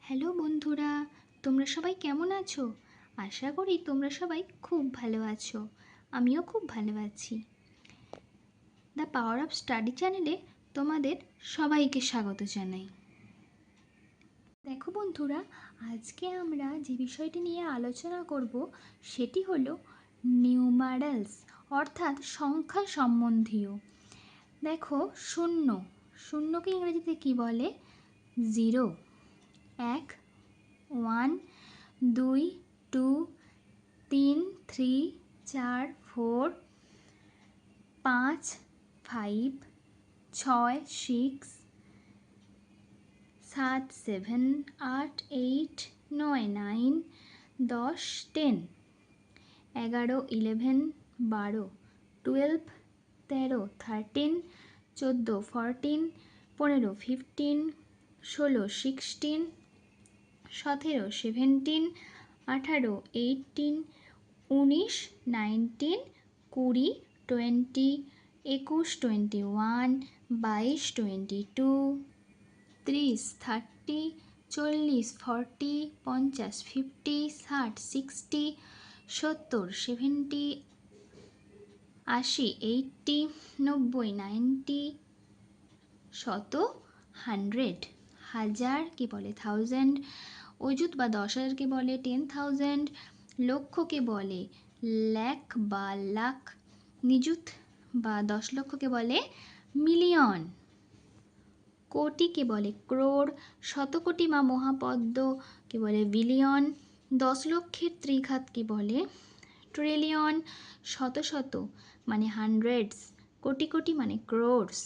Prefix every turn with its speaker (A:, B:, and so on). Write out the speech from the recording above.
A: Hello বন্ধুরা, তোমরা সবাই কেমন আছো? আশা করি তোমরা সবাই খুব ভালো আছো। আমিও খুব ভালো আছি। দ্য পাওয়ার অফ স্টাডি চ্যানেলে তোমাদের সবাইকে স্বাগত জানাই। দেখো বন্ধুরা, আজকে আমরা যে বিষয়টি নিয়ে আলোচনা করব সেটি হলো নিউমারালস, অর্থাৎ সংখ্যা সম্বন্ধীয়। দেখো, শূন্যকে ইংরেজিতে কি বলে? 0, 1, 1, 2, 2, 3, 3, 4, 4, 5, 5, 6, 6, 7, 7, 8, 8, 9, 9, 10, 10, 11, 11, 12, 12, 13, 13, 14, 14, 15, 15, 16, 16, 17, 17, 18, 18, 19, 19, 20, 20, 21, 21, 22, 22, 30, 30, 40, 40, 50, 50, 60, 60, 70, 70, 80, 80, 90, 90, 100, 100, হাজারকে বলে 1000, অযুত বা 10,000কে বলে 10,000, লক্ষকে বলে লাখ বা লাখ, নিযুত বা 10 লক্ষকে বলে মিলিয়ন, কোটিকে বলে ক্রোড়, শতকোটি বা মহাপদ্মকে বলে বিলিয়ন, 10 লক্ষের ত্রিঘাতকে বলে ট্রিলিয়ন, শত শত মানে হান্ড্রেডস, কোটি কোটি মানে ক্রোড়স,